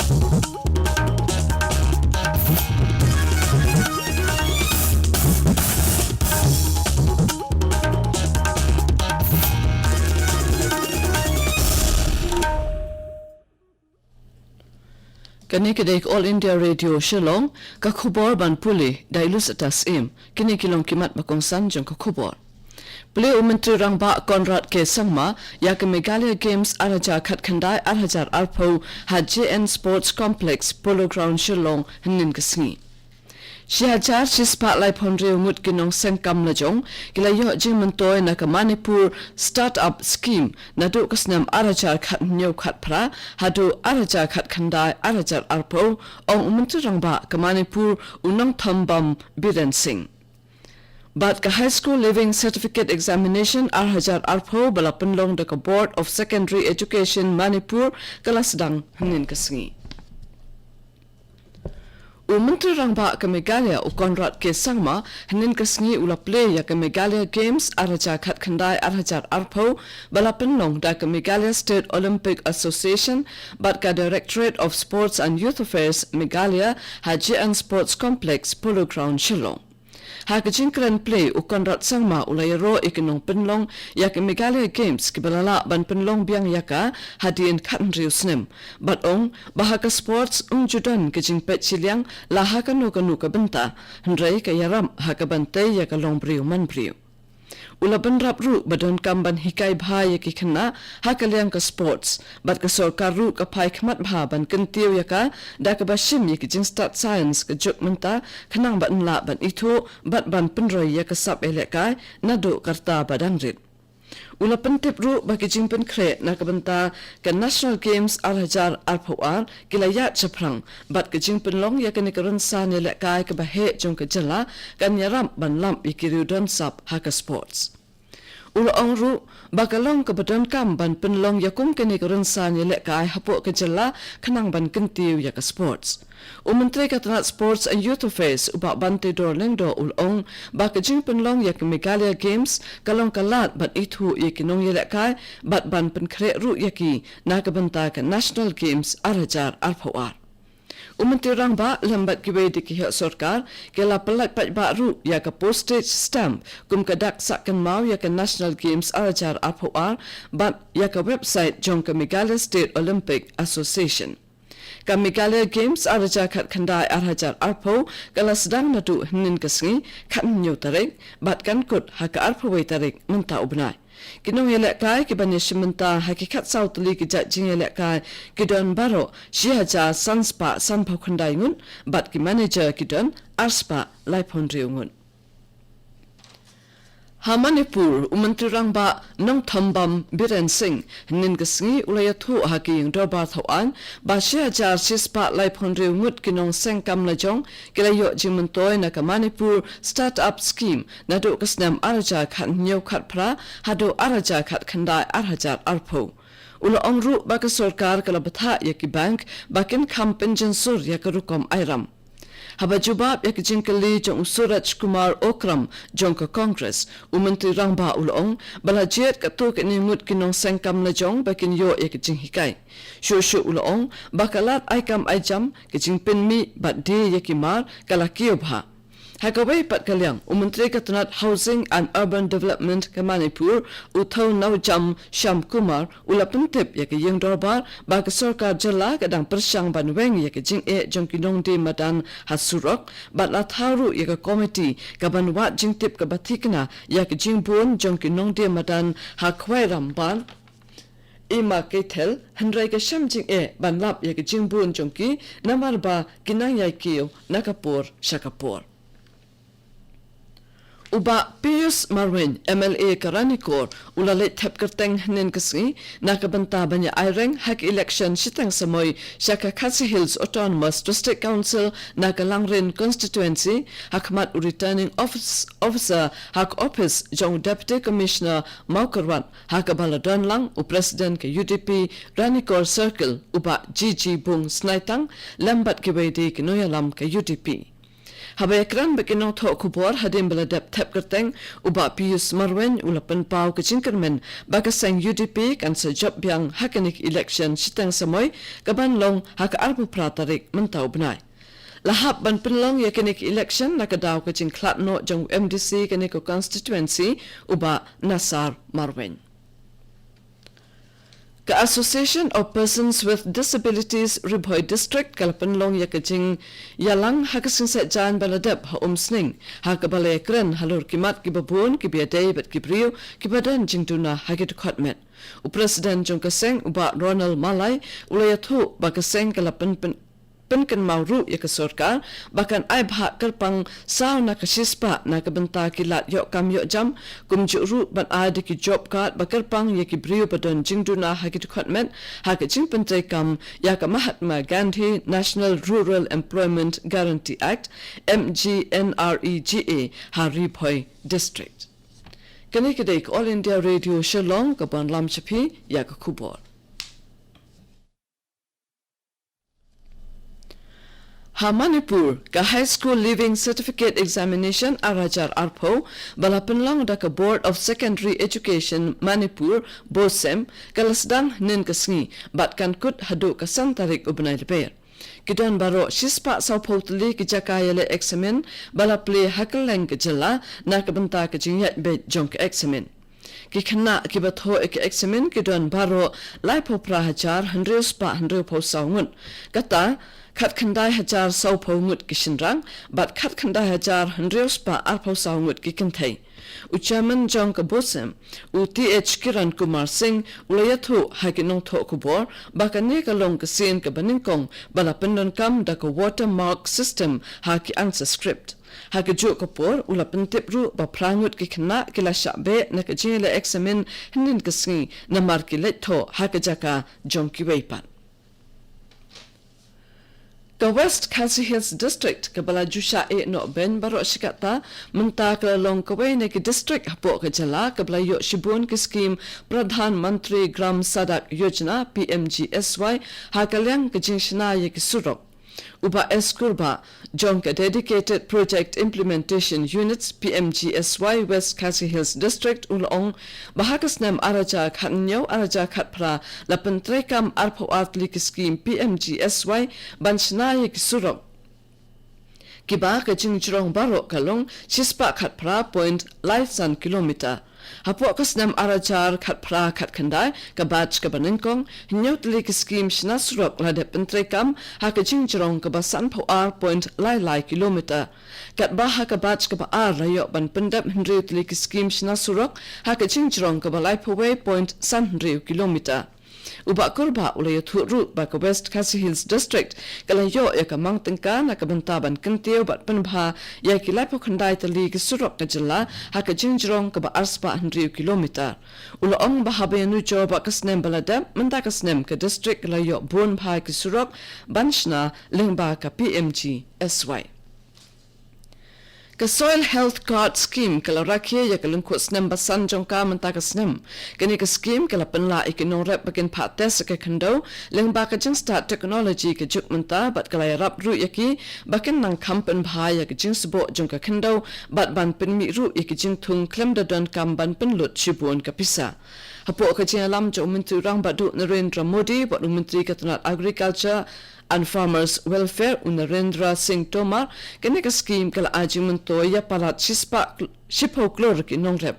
Kani kedek All India Radio Shillong ka khubor ban puli dailus atas im kini kilong kimat bakongsan jong ka khubor Play Menteri Rangba Conrad K. Sangma yak Meghalaya Games Araja Khat Khandai Arhajar Arpo HJN Sports Complex Polo Ground Shillong Hnin Kasngi Shihajar Shispa Lai Pondre Ngut Kinong Sengkam Najong Kilayo Jingmantoy na Manipur Startup Scheme Nadu Kasnam Arajar Khat Nyo Khat Pra Hadu Arajar Khat Khandai Arajar Arpo Ong Menteri Rangba Manipur Unong Thambam Biren Singh But ka high school living certificate examination Arhajar Arpo Balapanlong da ka Board of Secondary Education Manipur Kalasdang Hnin Kasngi Menteri Rangba ke Meghalaya Conrad K. Sangma Hnin Kasngi ula play ya ke Meghalaya Games Araja Khat Khandai Arhajar Arpo Balapanlong da ke Meghalaya State Olympic Association but ka Directorate of Sports and Youth Affairs Meghalaya HJN Sports Complex Polo Ground Shillong Hakajingkran play Conrad Sangma ulayaro ikinong penlong yak Meghalaya Games kibalala ban penlong biang yaka hadien khatnriu snem but ong bahaka sports judan kajing pet chiliang lahaka no kanu ka benta hendrai ka yaram hakabante yaka longbriu manbriu Ulaban rapru badon kamban hikai bha yaki khana hakaliang ka sports but ka sarkar ru ka phai khmat bha ban kentiu yaka da ka bashim yaki jing start science ka jukmenta khanang ban la ban ithu bat ban penroi yaka sap elekai nadu karta badang rit Ulapan tipru bagi jingpen kre na kabanta ka National Games Arhajar Arpoar kilaya chaprang bat ka jingpen long ya kani karon sa nile kai ka bahe jong ka jala kan yaram ban lam ikiriu don sap haka sports Ula ongru bakalong ka badon kam ban penlong yakum kani karon sa nile kai hapo ka jala kanang ban kentiu ya ka sports Menteri Katanat Sports and Youth Affairs uba bante dorling do ulong baka jingpen long yak Meghalaya Games kalong kalat bat ithu yakinong yelekai bat ban penkre ru yaki nakabanta ka National Games Arhajar Arpoar Menteri Rangba lambat kibai dikihak sarkar kela pelat pat baru yak postage stamp kum kadak sakkan mau yak National Games Arhajar Arpoar bat yak website jong ka Meghalaya State Olympic Association ka Meghalaya Games Araja Khat Khandai Arhajar Arpo kala sedang nadu hnin kasngi khan nyo tarik bat kan kut haka arpo wei tarik menta ubnai kinong yelek kai ki banishmenta hakikat sautli ki jajing yelek kai kidon baro shihaja sanspa sanpau khandai ngun bat ki manager kidon arspa laipondri ngun Manipur Menteri Rangba Nong Thambam Biren Singh Hnin Kasngi ulayathu haki dorbar thawan ba shihajar shispa laipondri ngut kinong sengkam lajong kilayo jingmentoy na ka Manipur Startup Scheme nadu kasnam Araja Khat Nyo Khat Pra hado Araja Khat Khandai Arhajar Arpo Ula ongru baka sarkar kalabatha yaki bank bakin kham pension sur yakarukom airam Habajubab yak jingkali jong Suraj Kumar Okram jong ka Congress Menteri Rangba ulong balajet katuk ni ngut kinong sengkam la jong bakin yo yak jing hikai shu ulong bakalat aikam aijam ke jing penmi bat de yakimar kalakiyobha Hakaway pat kalyang Menteri Katanat Housing and Urban Development ka Manipur uthaw nawjam Sham Kumar ulapentip yak yung dorbar baka sarkar jala kadang persyang banweng yak jing jong kinong de madan hasurok bat la tharu yak committee ka banwat jing tip ka bathikna yak jing bun jong kinong de madan hakwai ramban Ima Ketel Hendrai ka Sham jing banlap yak jing bun jongki namarba kinang yakiyo nakapur shakapur Uba Pius Marwin MLA Karanikor ulalit thep kerteng hnin kasngi nakabanta banya aireng hak election sitang samoy Shaka Khasi Hills Autonomous District Council nakalangrin constituency hakmat returning officer hak office jong Deputy Commissioner Maukarwan hakabaladon lang President ke UDP Ranikor Circle uba GG Bung Snaitang lambat kibay di kinoyalam ke UDP Habayakran bekinong tho kubor hadim beladap tap kerteng uba Pius Marwen ulapan pau kecingkermen bakasang UDP kan sejab biang hakanik election sitang samoy kaban long haka arbu pratarik mentau benai. Lahap ban penlong yakinik election nakadaw kecing klatno jang MDC kaniko constituency uba Nasar Marwen. Ka Association of Persons with Disabilities Ribhoy District kalapanlong yakajing yalang hakasin sa jan baladab ha umsning hakabalay kren halur kimat kibabun kibiaday bat kibriyo kibadan jingduna hagit khatmet u President Jong Kaseng uba Ronald Malay ulayathu bakaseng kalapan penkan mauru ya ke sorkar bahkan ai bhak kerpang saw na kasispa na kabenta kilat yok kam yok jam kumjuru ban ai ki job card bakerpang ya ki brio badon jingduna hagit khatmen hak jing pentai kam ya ka Mahatma Gandhi National Rural Employment Guarantee Act MGNREGA Haripoi District kanikadek All India Radio Shillong kaban lamchapi ya ka kubor Ha Manipur ka High School Leaving Certificate Examination arajar arpo balapenlang da ka Board of Secondary Education Manipur BOSEM kalasdang nin kasngi batkan kut hadu kasang tarik ubnay leper. Kidan baro shispa saw potli kijakaya le examen balaple hakaleng kejala na kabenta kejingyat be jong examen. Kikana kibatho ek examen kidan baro laipo prahajar handrius pa handriu po sawngun kata khat khandai hajar sau phongut kishinrang bat khat khandai hajar handrius pa arpho sawngut kikinthai uchaman jong ka bosem UTH Kiran Kumar Singh ulayathu hakinong tho kubor bakane ka long ka sin ka baningkong balapendon kam da ka watermark system haki answer script haki jo kapor ulapen tipru ba prangut kikna kila shabe na ka jele examen hinin kasngi na markilet tho hakajaka jong kiweipan Ka West Khasi Hills District ka bala jusha e no ben baro shikata menta ka long kawai ne ki district hapo ka jala ka bala yo shibun ki scheme Pradhan Mantri Gram Sadak Yojana PMGSY ha kalyang ka jingshna ye ki surok uba eskurba jonka dedicated project implementation units PMGSY West Khasi Hills District ulong bahakas nam araja khatnyo araja khatpra lapentrekam arpo artli ki scheme PMGSY banchna ye ki surok kiba ka jingjrong baro kalong chispa khatpra point lifesan kilometer hapo kasnam arajar khatpra khatkhandai ka batch ka baninkong hinyotli ki scheme shna surok la de pentrekam ha ka jingjrong ka basan pho r point lai kilometer kat ba ha ka batch ka ba ar rayo ban pendap hindritli ki scheme shna surok ha ka jingjrong ka ba lai pho way point san kilometer uba kurba ulay thuru ba ka West Khasi Hills District kalayo ya ka mangtengka na ka bantaban kentio bat penbha ya ki laipo khandai tali ki surok na jala ha ka jingjrong ka ba arspa 100 kilometer ulong ba habe nu jo ba kasnem balada menta kasnem ka district kalayo bon bha ki surok banshna lingba ka PMG SY ka Soil Health Card Scheme kala rakhye ya kalung khosnem basan jongka menta kasnem kani ka scheme kala penla ikinong rep bakin pates ka khando lengba ka jing start technology ka juk menta bat kala rap ru yaki bakin nang kampen bha ya ka jing sbo jongka khando bat ban penmi ru yaki jing thung klem da don kam ban pen lut chibun ka pisa hapo ka jing lam jo mintu rang badu Narendra Modi bat menteri katanat agriculture and Farmers Welfare Narendra Singh Tomar kani ka scheme kala ajimento ya palat shipo klor ki nongrep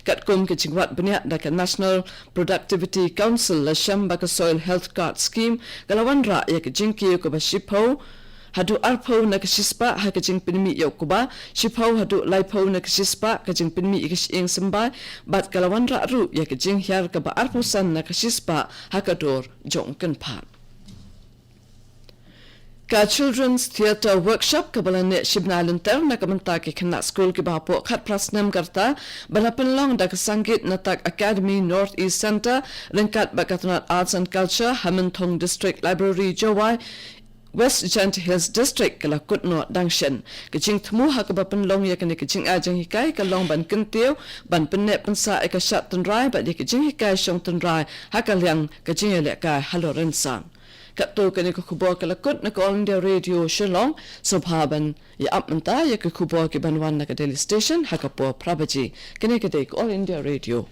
kat kum ke jingwat benya da ka National Productivity Council la shamba ka Soil Health Card Scheme kala wanra ya ka jingki ko ba shipo hadu arpo na ka shispa ha ka jing pinmi yo ko ba shipo hadu laipo na ka shispa ka jing pinmi ikish ing samba bat kala wanra ru ya ka jing hyar ka ba arpo san na ka shispa ha ka dor jong kan phan ka Children's Theatre Workshop ka balane shibnalinter na kamanta ki khana school ki bapo khat prasnam karta balapan long da ka Sangit Natak Academy North East Center ringkat bakatnat Arts and Culture Hamilton District Library Jowai West Gent Hills District kala kutno dangshen kaching thmu ha ka bapan long ya kani kaching ajang hikai ka long ban kenteu ban penne pansa ka shat tan rai ba de kaching hikai shong tan rai ha ka liang kaching le ka haloren sang Kato kani ko kubo kalakut na ko All India Radio Shillong Sobhaban ya apmenta ya ko kubo ki banwan na ka Daily Station hakapo Prabaji kani ko All India Radio